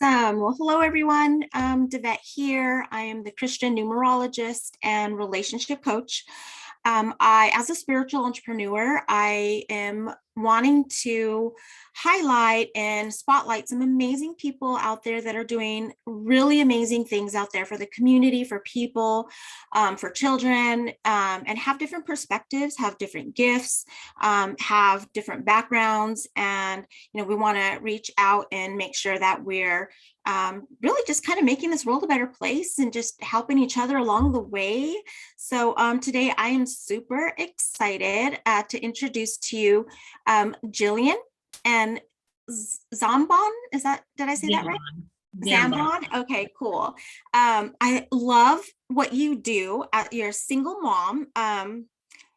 Awesome. Well, hello, everyone. Devette here. I am the Christian numerologist and relationship coach. As a spiritual entrepreneur, I am wanting to highlight and spotlight some amazing people out there that are doing really amazing things out there for the community, for people, for children, and have different perspectives, have different gifts, have different backgrounds. And, we want to reach out and make sure that we're really just kind of making this world a better place and just helping each other along the way. So today I am super excited to introduce to you Jillian and Zambon. Did I say that right? Zambon. Okay, cool. I love what you do. You're a single mom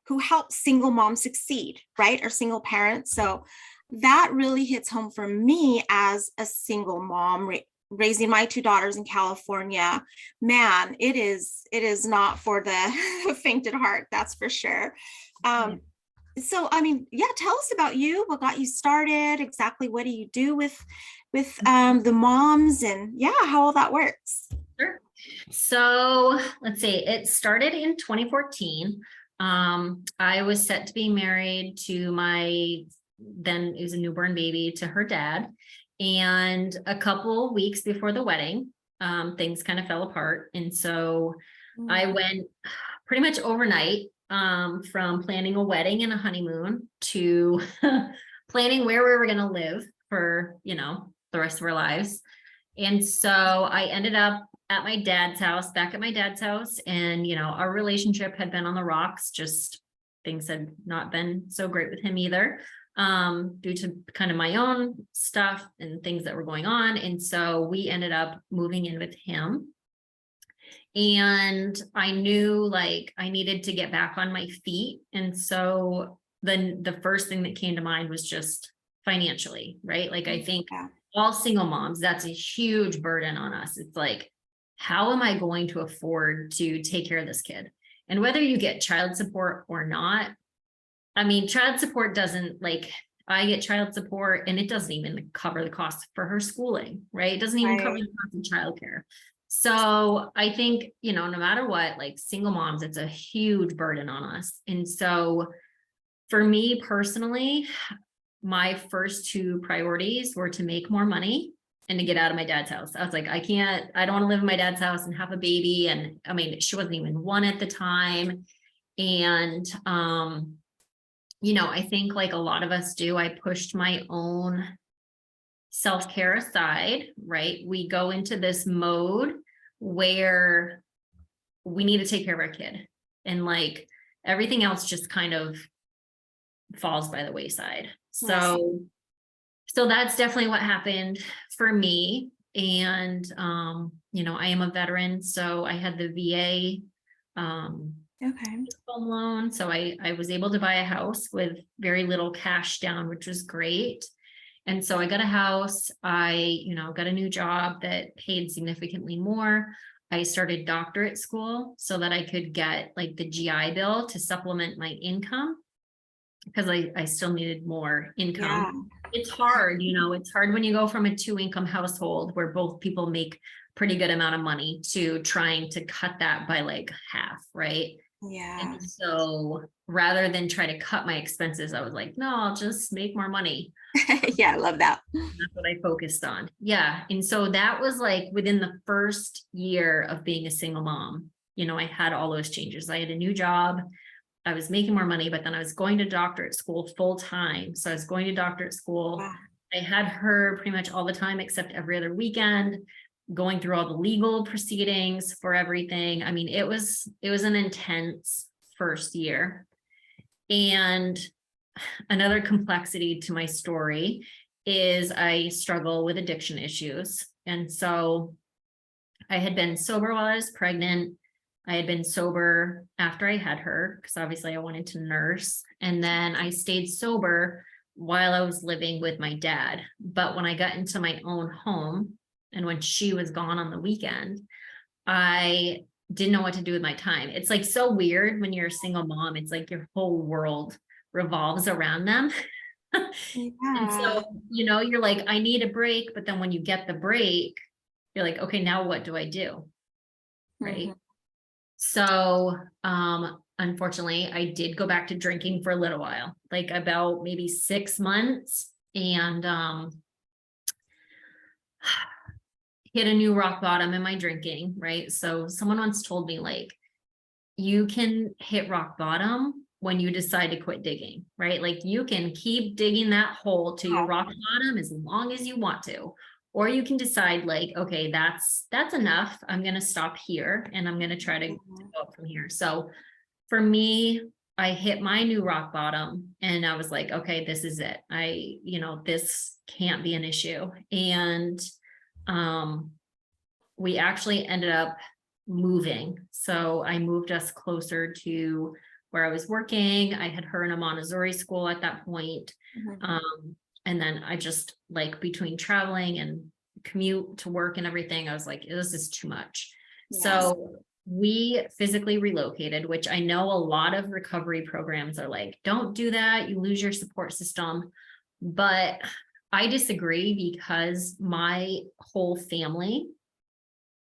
who helps single moms succeed, right? Or single parents. So that really hits home for me as a single mom raising my two daughters in California. Man, it is not for the fainted heart, that's for sure. So, tell us about you. What got you started? Exactly what do you do with the moms, and how all that works? Sure. So let's see. It started in 2014. I was set to be married to then it was a newborn baby, to her dad. And a couple weeks before the wedding, things kind of fell apart. And so I went pretty much overnight from planning a wedding and a honeymoon to planning where we were going to live for, the rest of our lives. And so I ended up back at my dad's house. And, our relationship had been on the rocks. Just things had not been so great with him either, due to kind of my own stuff and things that were going on. And so we ended up moving in with him. And I knew I needed to get back on my feet. And so then the first thing that came to mind was just financially, right? I think all single moms, that's a huge burden on us. It's how am I going to afford to take care of this kid? And whether you get child support or not, child support doesn't I get child support and it doesn't even cover the cost for her schooling, right? It doesn't even cover the cost of childcare. So I think, no matter what, single moms, it's a huge burden on us. And so for me personally, my first two priorities were to make more money and to get out of my dad's house. I was I don't want to live in my dad's house and have a baby. And she wasn't even one at the time. And, I think a lot of us do, I pushed my own self-care aside, right? We go into this mode where we need to take care of our kid, and everything else just kind of falls by the wayside. So that's definitely what happened for me. And, I am a veteran, so I had the VA, home loan. So I was able to buy a house with very little cash down, which was great. And so I got a house. I, got a new job that paid significantly more. I started doctorate school so that I could get the GI Bill to supplement my income, because I still needed more income. Yeah. It's hard, it's hard when you go from a 2-income household where both people make pretty good amount of money to trying to cut that by half, right? Yeah. And so rather than try to cut my expenses, I was no, I'll just make more money. Yeah, I love that. That's what I focused on. Yeah. And so that was within the first year of being a single mom, I had all those changes. I had a new job. I was making more money, but then I was going to doctorate school full time. So I was going to doctorate school. Wow. I had her pretty much all the time, except every other weekend, going through all the legal proceedings for everything. It was an intense first year. And another complexity to my story is I struggle with addiction issues. And so I had been sober while I was pregnant. I had been sober after I had her, because obviously I wanted to nurse. And then I stayed sober while I was living with my dad. But when I got into my own home, and when she was gone on the weekend, I didn't know what to do with my time. It's so weird when you're a single mom. It's your whole world revolves around them. And Yeah. so, you're like, I need a break. But then when you get the break, you're like, okay, now what do I do? Mhm. Right. So, unfortunately, I did go back to drinking for a little while, like about maybe 6 months, and hit a new rock bottom in my drinking, right? So someone once told me, like, you can hit rock bottom when you decide to quit digging, right? Like, you can keep digging that hole to your rock bottom as long as you want to, or you can decide, like, okay, that's enough. I'm going to stop here and I'm going to try to Mhm. go up from here. So for me, I hit my new rock bottom and I was like, okay, this is it. This can't be an issue. And um, we actually ended up moving. So I moved us closer to where I was working. I had her in a Montessori school at that point. Mhm. And then I just, like, between traveling and commute to work and everything, I was like, this is too much. Yeah. So we physically relocated, which I know a lot of recovery programs are like, don't do that. You lose your support system. But I disagree, because my whole family,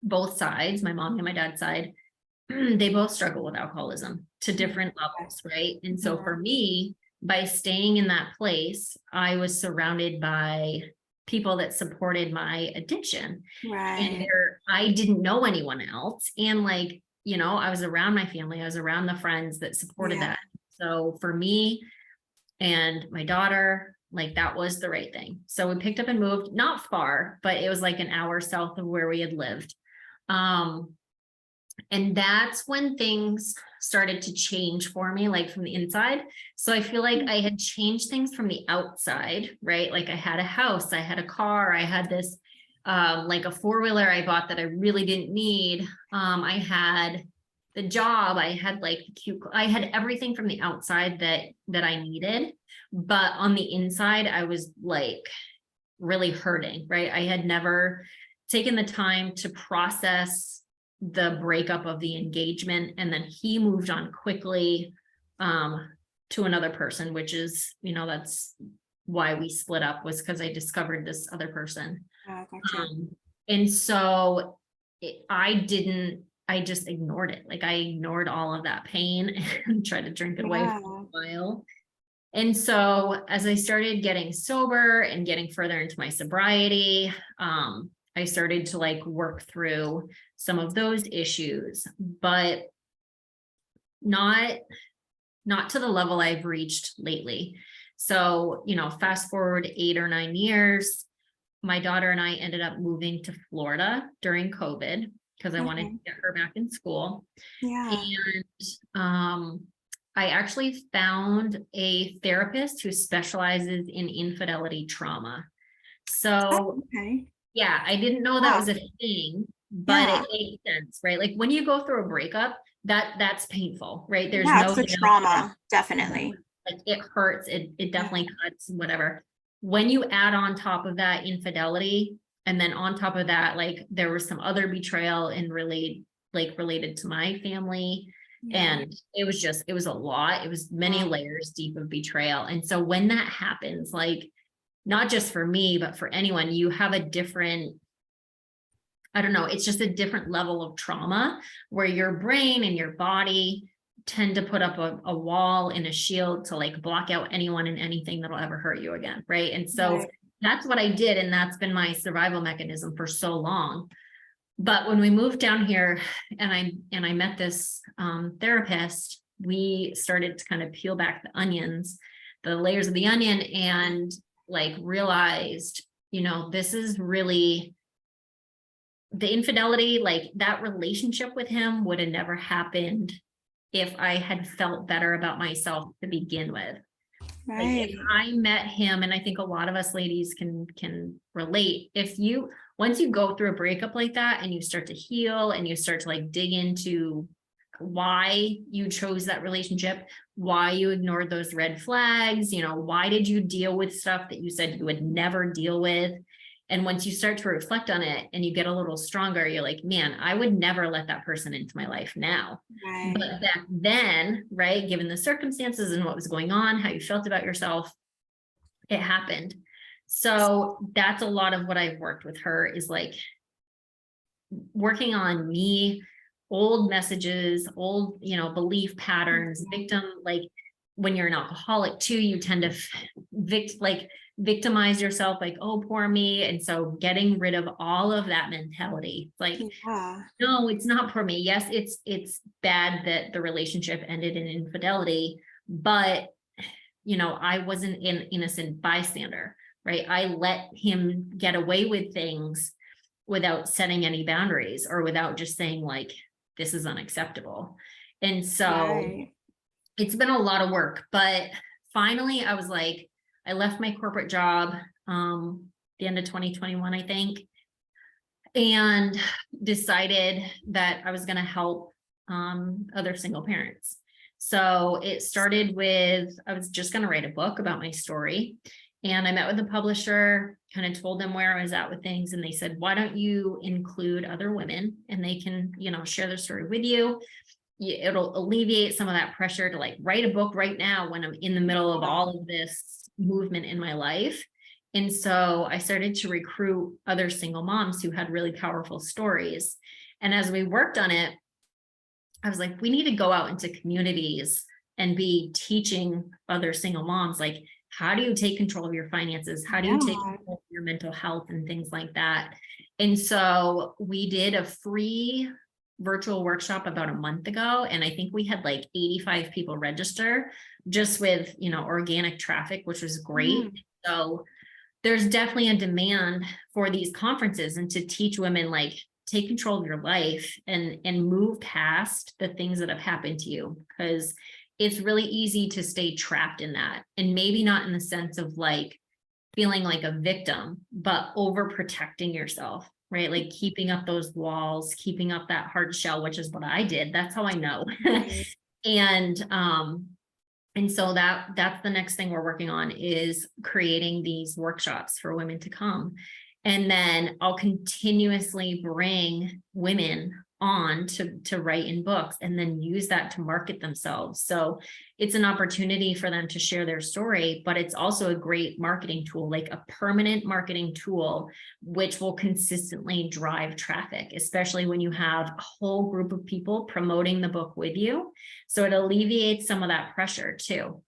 both sides, my mom and my dad's side, they both struggle with alcoholism to different levels, right? And so for Mhm. me, by staying in that place, I was surrounded by people that supported my addiction. And Right. I didn't know anyone else. And, like, I was around my family, I was around the friends that supported Yeah. that. So for me and my daughter, like, that was the right thing. So we picked up and moved, not far, but it was like an hour south of where we had lived. Um, and that's when things started to change for me, like, from the inside. So I feel like I had changed things from the outside, right? Like, I had a house, I had a car, I had this, like, a four-wheeler I bought that I really didn't need. I had the job, I had, like, I had everything from the outside that I needed. But on the inside, I was, like, really hurting, right? I had never taken the time to process the breakup of the engagement, and then he moved on quickly to another person, which is, that's why we split up, was because I discovered this other person. Gotcha. And so I just ignored it. Like, I ignored all of that pain and tried to drink it away for Yeah. a while. And so as I started getting sober and getting further into my sobriety, I started to, like, work through some of those issues, but not not to the level I've reached lately. So, fast forward 8 or 9 years, my daughter and I ended up moving to Florida during COVID because I wanted to Okay. get her back in school. Yeah. And I actually found a therapist who specializes in infidelity trauma. So, Okay. yeah, I didn't know that was Wow. a thing, but Yeah. it makes sense, right? Like, when you go through a breakup, that's painful, right? There's Yeah. no It's a doubt about trauma. it. Definitely. Like, it hurts, it Yeah. definitely cuts, whatever. When you add on top of that infidelity, and then on top of that, like, there was some other betrayal related to my family. Yeah. And it was a lot. It was many Wow. layers deep of betrayal. And so when that happens, like, not just for me, but for anyone, you have a different, I don't know, it's just a different level of trauma where your brain and your body tend to put up a wall and a shield to, like, block out anyone and anything that'll ever hurt you again. Right. And so Right. that's what I did. And that's been my survival mechanism for so long. But when we moved down here and I met this therapist, we started to kind of peel back the onions, the layers of the onion, and, like, realized, this is really the infidelity. Like, that relationship with him would have never happened if I had felt better about myself to begin with. Like, if Right. I met him, and I think a lot of us ladies can relate, once you go through a breakup like that and you start to heal and you start to, like, dig into why you chose that relationship, why you ignored those red flags, why did you deal with stuff that you said you would never deal with? And once you start to reflect on it and you get a little stronger, you're like, man, I would never let that person into my life now. Right. But back then, right, given the circumstances and what was going on, how you felt about yourself, it happened. So that's a lot of what I've worked with her, is like working on me, old messages, old, belief patterns, victim, like when you're an alcoholic too, you tend to victimize yourself, like, oh, poor me. And so getting rid of all of that mentality, like, Yeah. no, it's not poor me. Yes, it's bad that the relationship ended in infidelity, but I wasn't an innocent bystander, right? I let him get away with things without setting any boundaries, or without just saying like, this is unacceptable. And so Right. it's been a lot of work, but finally I was like, I left my corporate job, the end of 2021, I think, and decided that I was going to help other single parents. So it started with, I was just going to write a book about my story. And I met with the publisher, kind of told them where I was at with things. And they said, why don't you include other women, and they can, share their story with you. It'll alleviate some of that pressure to like write a book right now when I'm in the middle of all of this movement in my life. And so I started to recruit other single moms who had really powerful stories. And as we worked on it, I was like, we need to go out into communities and be teaching other single moms, like, how do you take control of your finances? How do you take control of your mental health and things like that? And so we did a free virtual workshop about a month ago. And I think we had like 85 people register just with, organic traffic, which was great. So there's definitely a demand for these conferences, and to teach women, like, take control of your life and move past the things that have happened to you, because it's really easy to stay trapped in that. And maybe not in the sense of like feeling like a victim, but overprotecting yourself, right? Like keeping up those walls, keeping up that hard shell, which is what I did. That's how I know. And so that's the next thing we're working on, is creating these workshops for women to come. And then I'll continuously bring women on to write in books, and then use that to market themselves. So it's an opportunity for them to share their story, but it's also a great marketing tool, like a permanent marketing tool, which will consistently drive traffic, especially when you have a whole group of people promoting the book with you. So it alleviates some of that pressure too.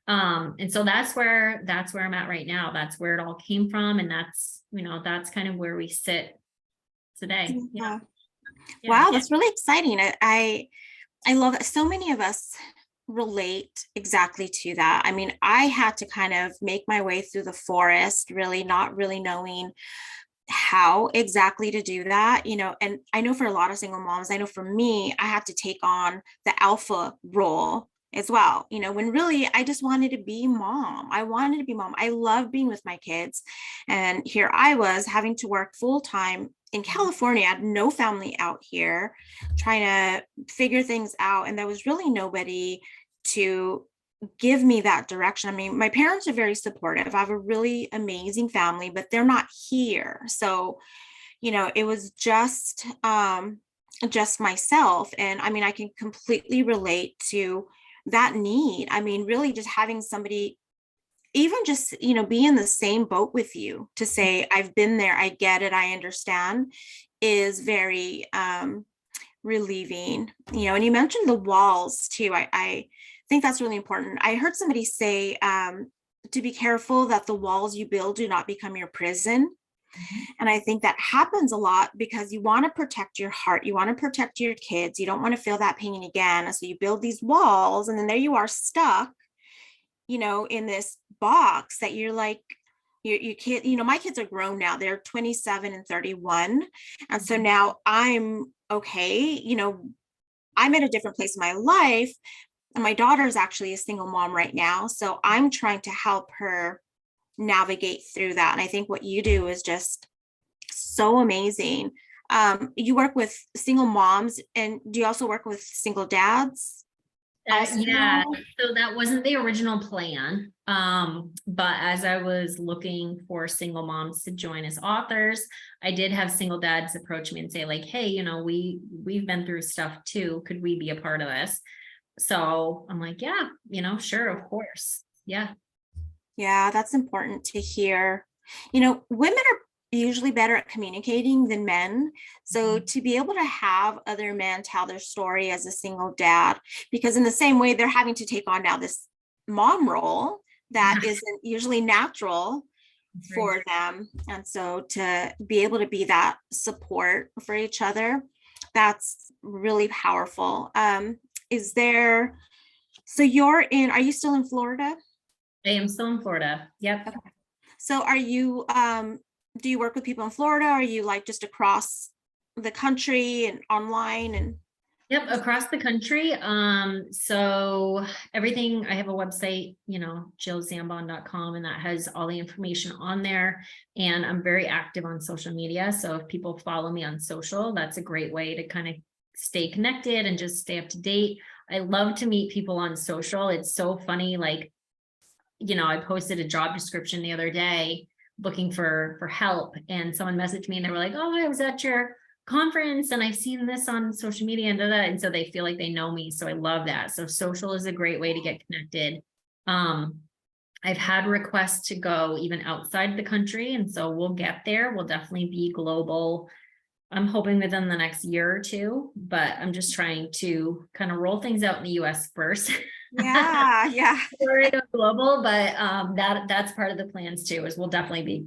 And so that's where I'm at right now. That's where it all came from. And that's kind of where we sit today. Yeah. Wow, that's really exciting. I love it. So many of us relate exactly to that. I mean, I had to kind of make my way through the forest, really not really knowing how exactly to do that, and I know for a lot of single moms, I know for me, I had to take on the alpha role as well, when really I just wanted to be mom. I wanted to be mom. I love being with my kids. And here I was having to work full time in California. I had no family out here, trying to figure things out. And there was really nobody to give me that direction. I mean, my parents are very supportive. I have a really amazing family, but they're not here. So, it was just myself. And I mean, I can completely relate to that need. I mean, really just having somebody, even just, be in the same boat with you, to say, I've been there, I get it, I understand, is very relieving. And you mentioned the walls too. I think that's really important. I heard somebody say to be careful that the walls you build do not become your prison. And I think that happens a lot because you want to protect your heart. You want to protect your kids. You don't want to feel that pain again. So you build these walls, and then there you are stuck, in this box that you're like, you can't, my kids are grown now. They're 27 and 31. And so now I'm okay. I'm at a different place in my life. And my daughter is actually a single mom right now. So I'm trying to help her navigate through that. And I think what you do is just so amazing. You work with single moms, and do you also work with single dads? Yeah, so that wasn't the original plan. But as I was looking for single moms to join as authors, I did have single dads approach me and say like, hey, we've been through stuff too. Could we be a part of this? So I'm like, yeah, sure, of course. Yeah. Yeah, that's important to hear. Women are usually better at communicating than men. So to be able to have other men tell their story as a single dad, because in the same way they're having to take on now this mom role that Yeah, isn't usually natural very for them. And so to be able to be that support for each other, that's really powerful. Is there, so are you still in Florida? I am still in Florida. Yep. Okay. So do you work with people in Florida? Are you like just across the country and online and Yep, across the country. So everything, I have a website, jillzambon.com, and that has all the information on there. And I'm very active on social media. So if people follow me on social, that's a great way to kind of stay connected and just stay up to date. I love to meet people on social. It's so funny. Like, I posted a job description the other day looking for help, and someone messaged me and they were like, "Oh, I was at your conference and I've seen this on social media," and so they feel like they know me. So I love that. So social is a great way to get connected. Um, I've had requests to go even outside the country, and so we'll get there. We'll definitely be global. I'm hoping within the next year or two, but I'm just trying to kind of roll things out in the US first. yeah, yeah, We're to global, but that's part of the plans too, is we'll definitely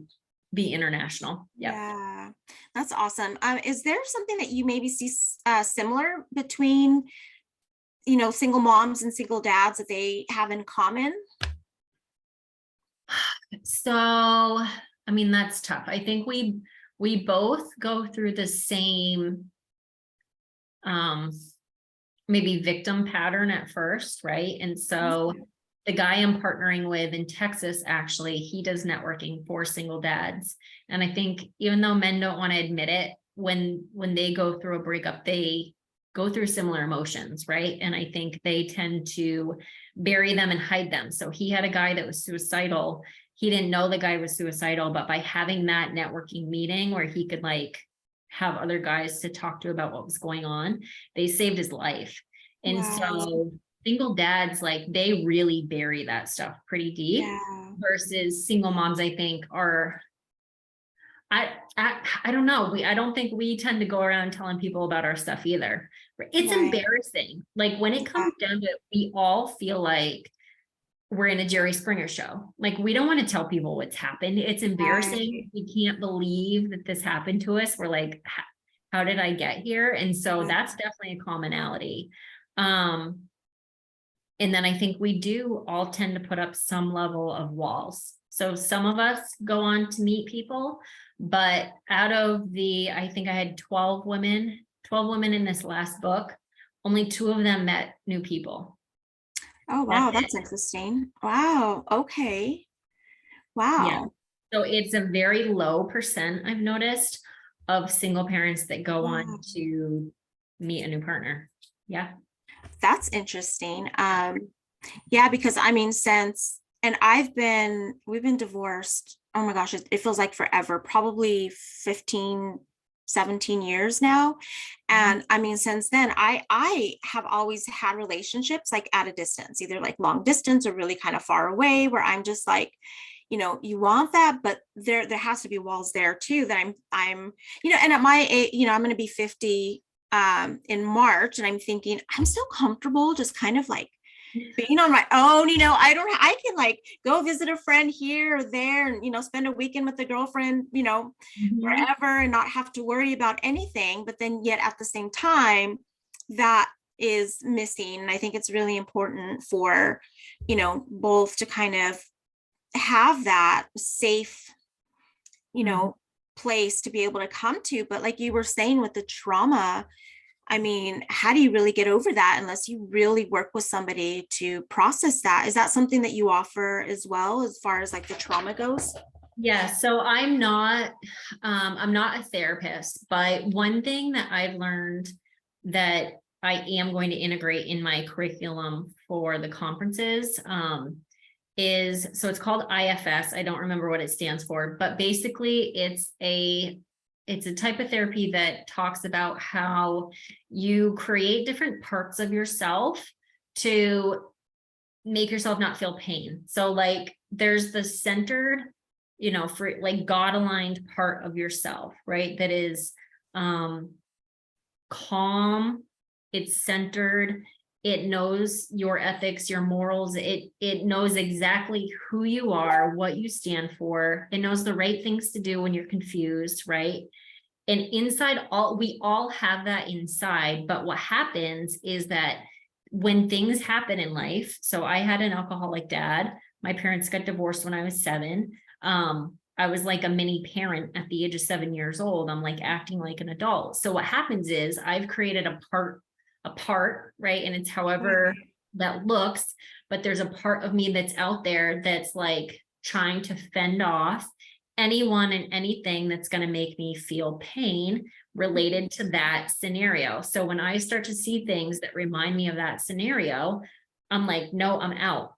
be international. Yep. yeah. That's awesome. Is there something that you maybe see similar between, single moms and single dads that they have in common? So, I mean, that's tough. I think we both go through the same maybe victim pattern at first, right? And so the guy I'm partnering with in Texas, actually, he does networking for single dads. And I think even though men don't want to admit it, when they go through a breakup, they go through similar emotions, right? And I think they tend to bury them and hide them. So he had a guy that was suicidal. He didn't know the guy was suicidal, but by having that networking meeting where he could like have other guys to talk to about what was going on, they saved his life. And Wow. so single dads, like they really bury that stuff pretty deep, Yeah. versus single moms, I think are, I don't know. I don't think we tend to go around telling people about our stuff either. It's Right. embarrassing. Like when it Yeah. comes down to it, we all feel like we're in a Jerry Springer show. Like we don't want to tell people what's happened. It's embarrassing. Right. We can't believe that this happened to us. We're like, how did I get here? And so Yeah. that's definitely a commonality. Um, and then I think we do all tend to put up some level of walls. So some of us go on to meet people, but out of I think I had 12 women in this last book, only 2 of them met new people. Oh, That's wow. it. That's interesting. Wow. Okay. Yeah. Wow. So it's a very low percent, I've noticed, of single parents that go Wow. on to meet a new partner. Yeah. That's interesting. Yeah, because I mean, we've been divorced. Oh my gosh, it feels like forever, probably 15, 17 years now. Mhm. And I mean, since then, I have always had relationships like at a distance, either like long distance or really kind of far away, where I'm just like, you want that, but there has to be walls there too that I'm, and at my age, I'm going to be 50 in March, and I'm thinking I'm so comfortable just kind of like being on my own. I can like go visit a friend here or there and, spend a weekend with a girlfriend, Mhm. wherever, and not have to worry about anything. But then yet at the same time, that is missing. And I think it's really important for, both to kind of have that safe, you Mhm. know, place to be able to come to. But like you were saying with the trauma, I mean, how do you really get over that unless you really work with somebody to process that? Is that something that you offer as well, as far as like the trauma goes? Yeah, so I'm not a therapist, but one thing that I've learned that I am going to integrate in my curriculum for the conferences, is, so it's called IFS. I don't remember what it stands for, but basically it's a type of therapy that talks about how you create different parts of yourself to make yourself not feel pain. So like there's the centered, for like God aligned part of yourself, right? That is calm, it's centered, it knows your ethics, your morals, it knows exactly who you are, what you stand for, it knows the right things to do when you're confused, right? And inside, we all have that inside, but what happens is that when things happen in life, so I had an alcoholic dad, my parents got divorced when I was 7. I was like a mini parent at the age of 7 years old. I'm like acting like an adult. So what happens is I've created a part, right? And it's however that looks, but there's a part of me that's out there that's like trying to fend off anyone and anything that's going to make me feel pain related to that scenario. So when I start to see things that remind me of that scenario, I'm like, no, I'm out.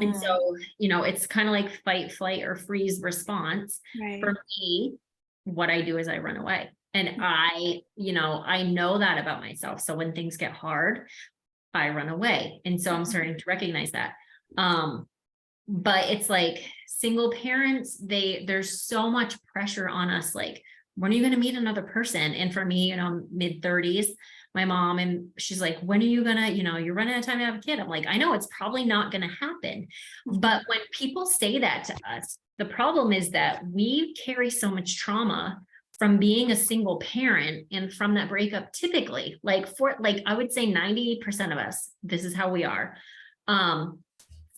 And so, it's kind of like fight, flight, or freeze response. For me, what I do is I run away. And I know that about myself. So when things get hard, I run away. And so I'm starting to recognize that. But it's like single parents, there's so much pressure on us. Like, when are you going to meet another person? And for me, mid 30s, my mom, and she's like, when are you gonna, you're running out of time to have a kid. I'm like, I know it's probably not going to happen. But when people say that to us, the problem is that we carry so much trauma from being a single parent and from that breakup, typically, I would say 90% of us, this is how we are.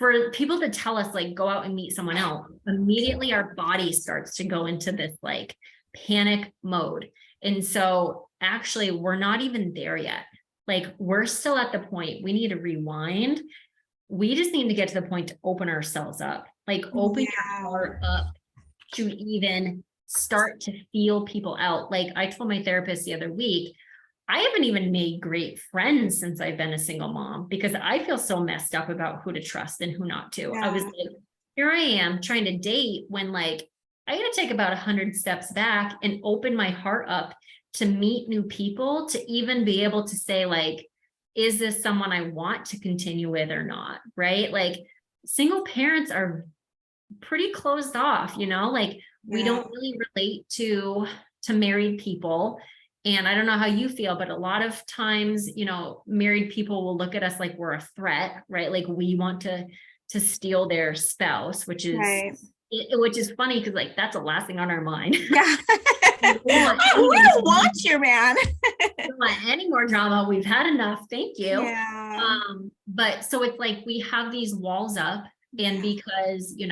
For people to tell us, like, go out and meet someone else, immediately our body starts to go into this like panic mode. And so actually we're not even there yet. Like, we're still at the point, we need to rewind. We just need to get to the point to open ourselves up, like open your heart up to even start to feel people out. Like I told my therapist the other week, I haven't even made great friends since I've been a single mom because I feel so messed up about who to trust and who not to. I was like, here I am trying to date when like I got to take about 100 steps back and open my heart up to meet new people, to even be able to say like, is this someone I want to continue with or not? Right? Like single parents are pretty closed off, like we don't really relate to married people. And I don't know how you feel, but a lot of times, married people will look at us like we're a threat, right? Like we want to steal their spouse, which is funny because like that's the last thing on our mind. Yeah. Who don't want you, man? Don't want any more drama. We've had enough. Thank you. Yeah. But so it's like we have these walls up, and because I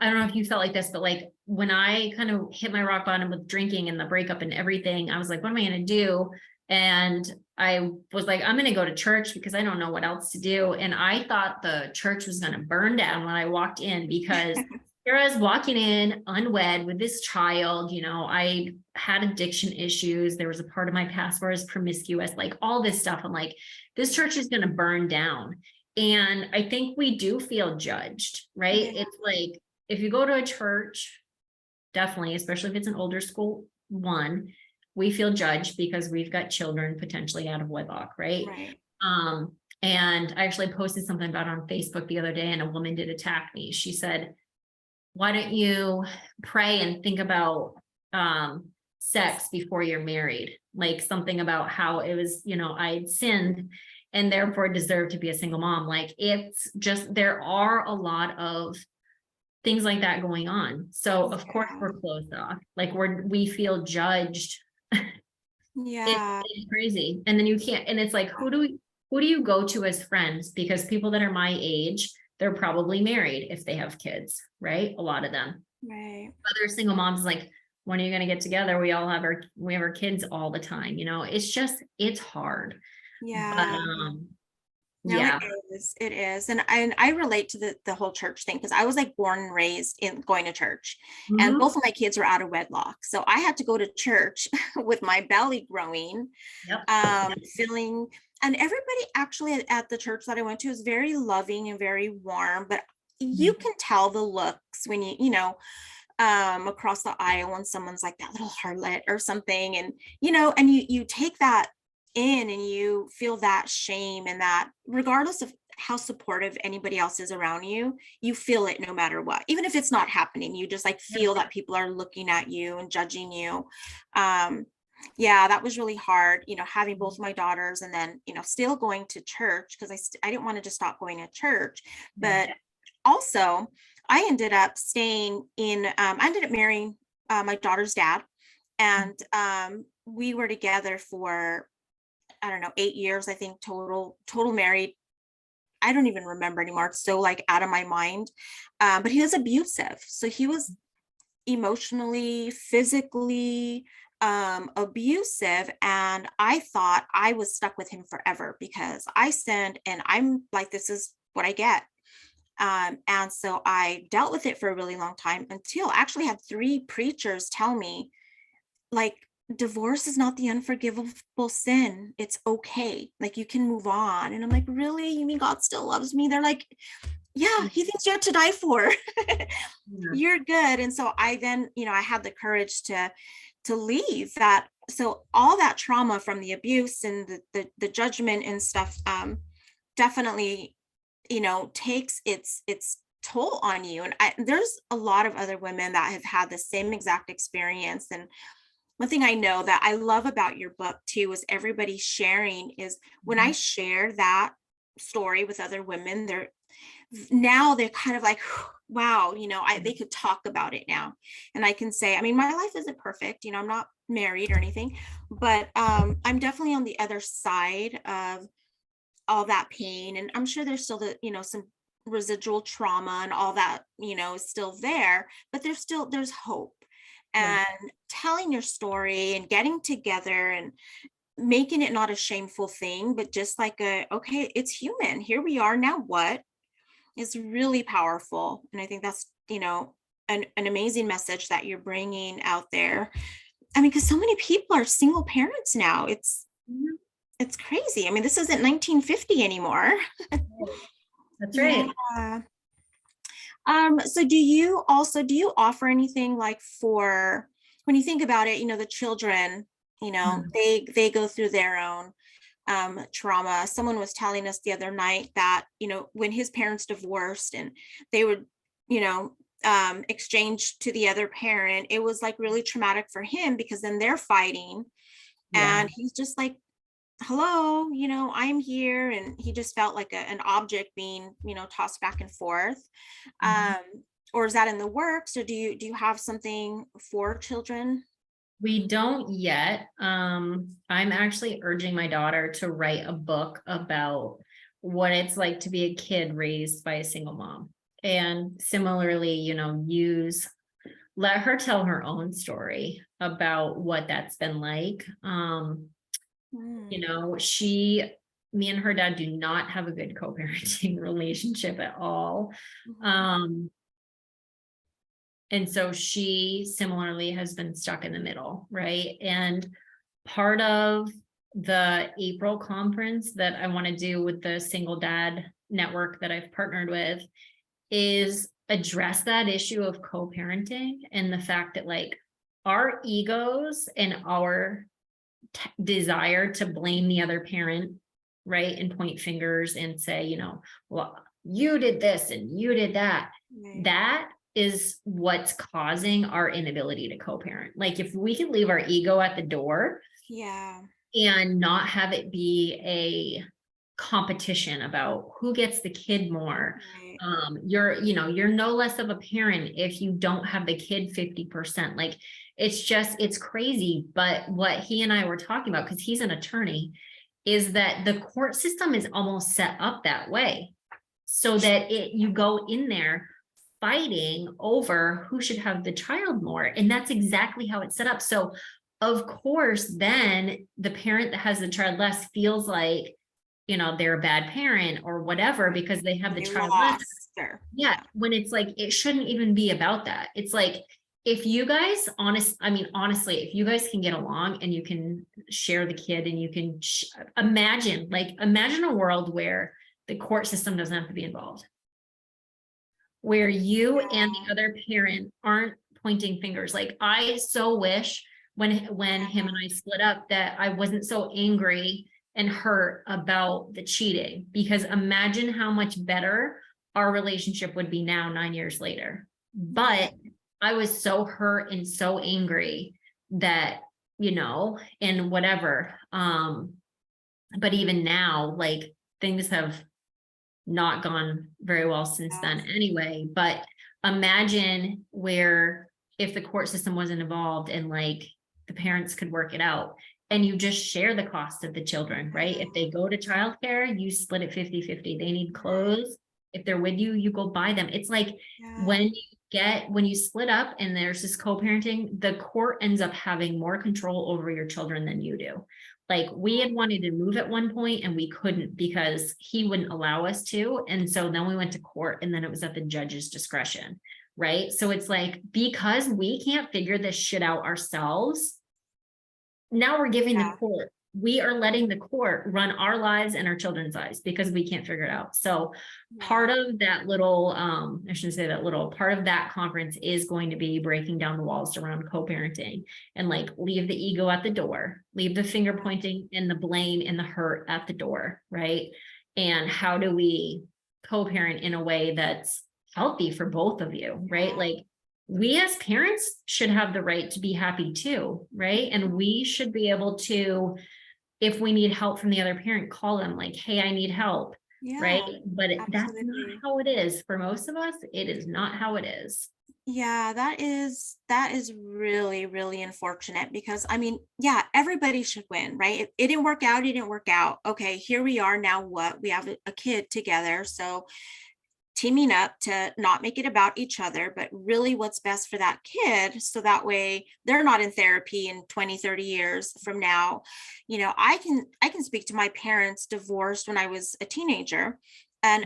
don't know if you felt like this, but like when I kind of hit my rock bottom with drinking and the breakup and everything, I was like, what am I going to do? And I was like, I'm going to go to church because I don't know what else to do. And I thought the church was going to burn down when I walked in, because here I was walking in unwed with this child. I had addiction issues. There was a part of my past where I was promiscuous, like all this stuff. I'm like, this church is going to burn down. And I think we do feel judged, right? It's like, if you go to a church, definitely, especially if it's an older school one, we feel judged because we've got children potentially out of wedlock, right? And I actually posted something about it on Facebook the other day, and a woman did attack me. She said, why don't you pray and think about sex before you're married? Like something about how it was, I'd sinned and therefore deserve to be a single mom. Like it's just, there are a lot of things like that going on. So of course we're closed off. Like we feel judged. It's crazy. And then you can't, and it's like, who do you go to as friends? Because people that are my age, they're probably married if they have kids, right? A lot of them. Right. Other single moms, like, when are you going to get together? We have our kids all the time. It's hard. Yeah. But, it is. And I relate to the whole church thing, because I was like born and raised in going to church, and both of my kids were out of wedlock. So I had to go to church with my belly growing, feeling, and everybody actually at the church that I went to is very loving and very warm, but you can tell the looks when across the aisle when someone's like that little harlot or something. And, and you take that in and you feel that shame, and that regardless of how supportive anybody else is around you, you feel it no matter what. Even if it's not happening, you just like feel that people are looking at you and judging you. Yeah, that was really hard, having both my daughters, and then, still going to church, because I didn't want to just stop going to church. But also, I ended up I ended up marrying my daughter's dad. And we were together for, I don't know, 8 years, I think, total married. I don't even remember anymore. It's so like out of my mind. But he was abusive. So he was emotionally, physically abusive. And I thought I was stuck with him forever because I sinned and I'm like, this is what I get. And so I dealt with it for a really long time until I actually had 3 preachers tell me, like, divorce is not the unforgivable sin. It's okay. Like, you can move on. And I'm like, really? You mean God still loves me? They're like, yeah, he thinks you have to die for. You're good. And so I then, I had the courage to leave that. So all that trauma from the abuse and the judgment and stuff, definitely, takes its toll on you. And there's a lot of other women that have had the same exact experience. And one thing I know that I love about your book too is everybody sharing. Is when I share that story with other women, they're kind of like, wow, they could talk about it now. And I can say, I mean, my life isn't perfect, I'm not married or anything, but I'm definitely on the other side of all that pain. And I'm sure there's still some residual trauma and all that, is still there, but there's hope. And telling your story and getting together and making it not a shameful thing, but just like okay, it's human. Here we are. Now what? Is really powerful. And I think that's, an amazing message that you're bringing out there. I mean, because so many people are single parents now. It's crazy. I mean, this isn't 1950 anymore. That's right. Yeah. So do you offer anything like for when you think about it, the children, they go through their own trauma. Someone was telling us the other night that, when his parents divorced and they would, exchange to the other parent, it was like really traumatic for him because then they're fighting and he's just like, hello, I'm here. And he just felt like an object being, tossed back and forth. Or is that in the works, or do you have something for children? We don't yet. I'm actually urging my daughter to write a book about what it's like to be a kid raised by a single mom. And similarly, let her tell her own story about what that's been like. Me and her dad do not have a good co-parenting relationship at all. And so she similarly has been stuck in the middle, right? And part of the April conference that I want to do with the Single Dad Network that I've partnered with is address that issue of co-parenting and the fact that like our egos and our desire to blame the other parent, right? And point fingers and say, well, you did this and you did that. Right. That is what's causing our inability to co-parent. Like if we can leave our ego at the door and not have it be a competition about who gets the kid more. Right. You're no less of a parent if you don't have the kid 50%. Like it's crazy. But what he and I were talking about, because he's an attorney, is that the court system is almost set up that way so that you go in there fighting over who should have the child more. And that's exactly how it's set up. So of course, then the parent that has the child less feels like, they're a bad parent or whatever, because they have the child less. Yeah. When it's like, it shouldn't even be about that. It's like, if you guys, honestly, if you guys can get along and you can share the kid and you can imagine a world where the court system doesn't have to be involved, where you and the other parent aren't pointing fingers. Like I so wish when him and I split up, that I wasn't so angry and hurt about the cheating, because imagine how much better our relationship would be now 9 years later. But I was so hurt and so angry that, you know, and whatever. But even now, like, things have not gone very well since then anyway. But imagine where if the court system wasn't involved and like the parents could work it out, and you just share the cost of the children, right? If they go to childcare, you split it 50-50. They need clothes. If they're with you, you go buy them. It's like when you split up and there's this co-parenting, the court ends up having more control over your children than you do. Like, we had wanted to move at one point and we couldn't because he wouldn't allow us to. And so then we went to court, and then it was at the judge's discretion, right? So it's like, because we can't figure this shit out ourselves, now we're giving the court, we are letting the court run our lives and our children's lives because we can't figure it out. So part of that little, I shouldn't say that little, part of that conference is going to be breaking down the walls around co-parenting, and like, leave the ego at the door, leave the finger pointing and the blame and the hurt at the door, right? And how do we co-parent in a way that's healthy for both of you, right? Like, we as parents should have the right to be happy too, right? And we should be able to, if we need help from the other parent, call them like, hey, I need help, right? But that's not how it is for most of us. It is not how it is. Yeah, that is really, really unfortunate, because I mean, yeah, everybody should win, right? It didn't work out, it didn't work out. Okay, here we are now. What? We have a kid together. So teaming up to not make it about each other, but really what's best for that kid. So that way they're not in therapy in 20-30 years from now. You know, I can speak to my parents divorced when I was a teenager. And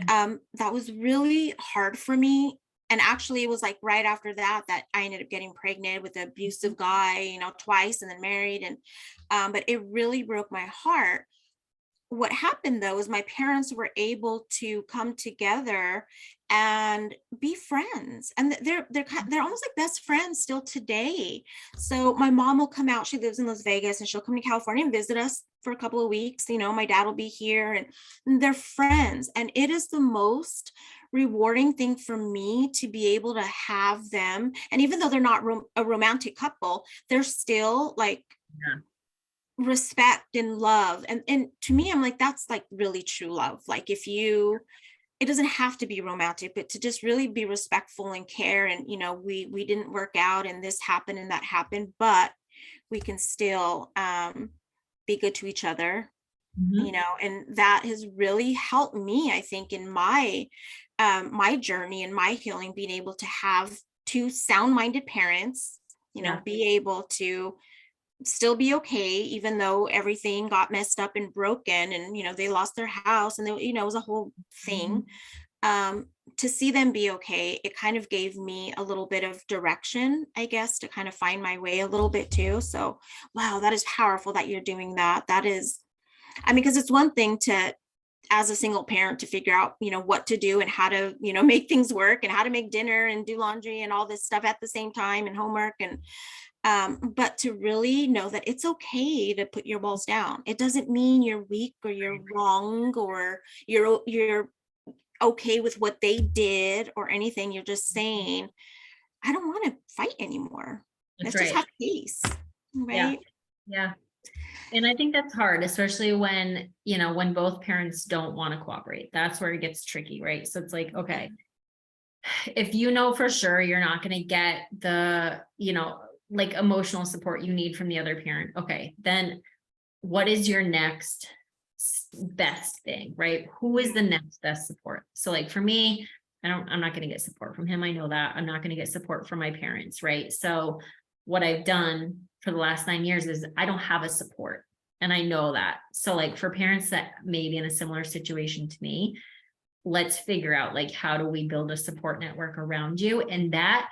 that was really hard for me. And actually it was like right after that I ended up getting pregnant with an abusive guy, you know, twice, and then married. And but it really broke my heart. What happened though is my parents were able to come together and be friends, and they're almost like best friends still today. So my mom will come out, she lives in Las Vegas, and she'll come to California and visit us for a couple of weeks. You know, my dad will be here, and they're friends. And it is the most rewarding thing for me to be able to have them. And even though they're not a romantic couple, they're still like respect and love. And to me, I'm like, that's like really true love. Like, if you, it doesn't have to be romantic, but to just really be respectful and care. And, you know, we didn't work out, and this happened and that happened, but we can still be good to each other, you know. And that has really helped me, I think, in my my journey and my healing, being able to have two sound-minded parents, you know, be able to still be okay, even though everything got messed up and broken, and, you know, they lost their house, and they, you know, it was a whole thing. To see them be okay, it kind of gave me a little bit of direction, I guess, to kind of find my way a little bit too. So, wow, that is powerful that you're doing that. That is, I mean, because it's one thing to, as a single parent, to figure out, you know, what to do and how to, you know, make things work, and how to make dinner and do laundry and all this stuff at the same time, and homework. And but to really know that it's okay to put your walls down. It doesn't mean you're weak or you're wrong or you're okay with what they did or anything. You're just saying, I don't want to fight anymore. Let's just have peace. Right. Yeah. And I think that's hard, especially when, you know, when both parents don't want to cooperate. That's where it gets tricky, right? So it's like, okay, if you know for sure you're not going to get the, you know, like emotional support you need from the other parent, okay, then what is your next best thing, right? Who is the next best support? So like for me, I'm not going to get support from him. I know that. I'm not going to get support from my parents, right? So what I've done for the last 9 years is I don't have a support, and I know that. So like for parents that may be in a similar situation to me, let's figure out like, how do we build a support network around you? And that,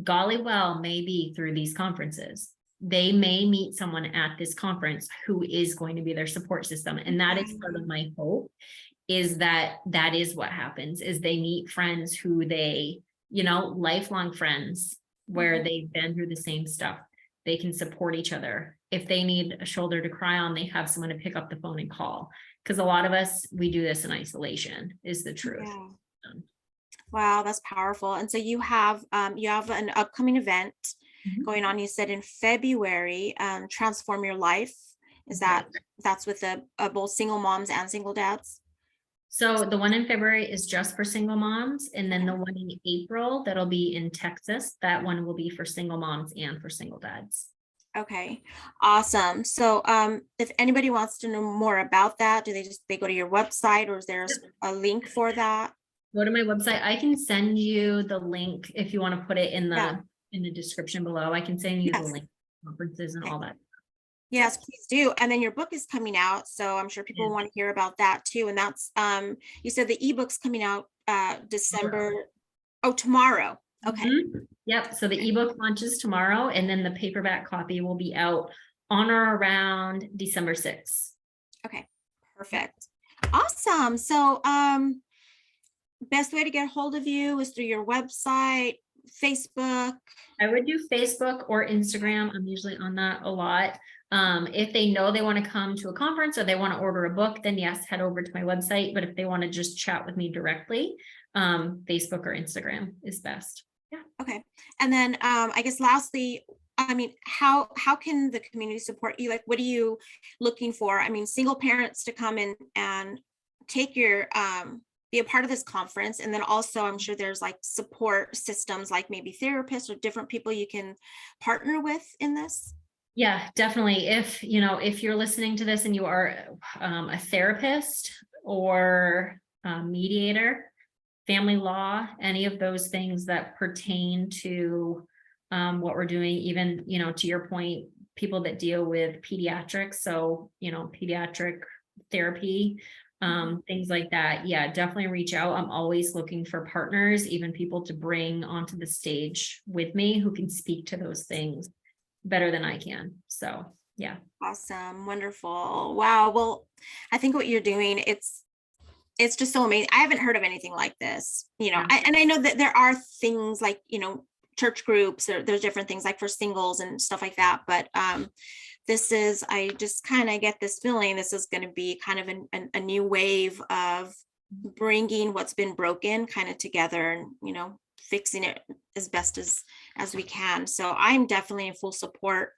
golly well, may be through these conferences. They may meet someone at this conference who is going to be their support system. And that is part of my hope, is that that is what happens, is they meet friends who they, you know, lifelong friends, where they've been through the same stuff. they can support each other. If they need a shoulder to cry on, they have someone to pick up the phone and call. Because a lot of us, we do this in isolation, is the truth. Yeah. Wow, that's powerful. And so you have an upcoming event going on, you said in February, Transform Your Life. Is that's with both single moms and single dads? So the one in February is just for single moms. And then the one in April, that'll be in Texas. That one will be for single moms and for single dads. Okay, awesome. So if anybody wants to know more about that, do they go to your website, or is there a link for that? Go to my website. I can send you the link if you want to put it in the description below. I can send you the link, conferences and all that. Yes, please do. And then your book is coming out, so I'm sure people want to hear about that too. And that's you said the ebook's coming out December. Oh, tomorrow. Okay. Yep. So the ebook launches tomorrow, and then the paperback copy will be out on or around December 6th. Okay, perfect. Awesome. So best way to get a hold of you is through your website, Facebook. I would do Facebook or Instagram. I'm usually on that a lot. If they know they want to come to a conference or they want to order a book, then yes, head over to my website. But if they want to just chat with me directly, Facebook or Instagram is best. Yeah. Okay. And then I guess lastly, I mean, how can the community support you? Like, what are you looking for? I mean, single parents to come in and take your be a part of this conference. And then also I'm sure there's like support systems, like maybe therapists or different people you can partner with in this. Yeah, definitely. If you're listening to this and you are a therapist or a mediator, family law, any of those things that pertain to what we're doing, even, to your point, people that deal with pediatrics. So, pediatric therapy, things like that. Yeah, definitely reach out. I'm always looking for partners, even people to bring onto the stage with me who can speak to those things better than I can. So, yeah. Awesome. Wonderful. Wow. Well, I think what you're doing, it's just so amazing. I haven't heard of anything like this, and I know that there are things like, church groups, or there's different things like for singles and stuff like that. But I just kind of get this feeling this is going to be kind of a new wave of bringing what's been broken kind of together and, fixing it as best as we can. So I'm definitely in full support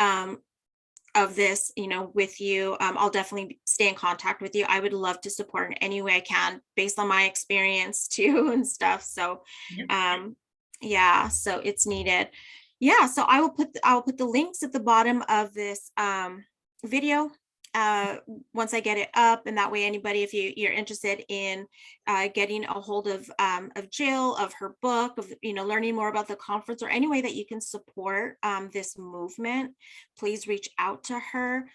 of this, with you. I'll definitely stay in contact with you. I would love to support in any way I can based on my experience too and stuff. So so it's needed. Yeah, so I will put the links at the bottom of this video once I get it up, and that way anybody, if you're interested in getting a hold of Jill, of her book, of learning more about the conference, or any way that you can support this movement, please reach out to her,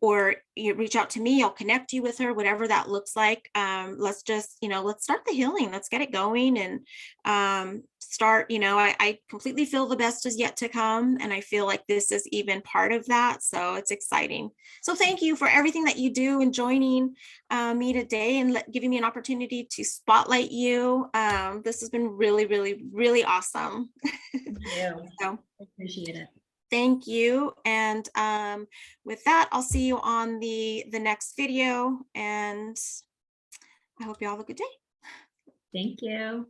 or you reach out to me. I'll connect you with her, whatever that looks like. Let's just let's start the healing. Let's get it going and start. I completely feel the best is yet to come, and I feel like this is even part of that, so it's exciting. So thank you for everything that you do and joining me today and giving me an opportunity to spotlight you. This has been really, really, really awesome. Thank you. So, I appreciate it. Thank you. And with that, I'll see you on the next video, and I hope you all have a good day. Thank you.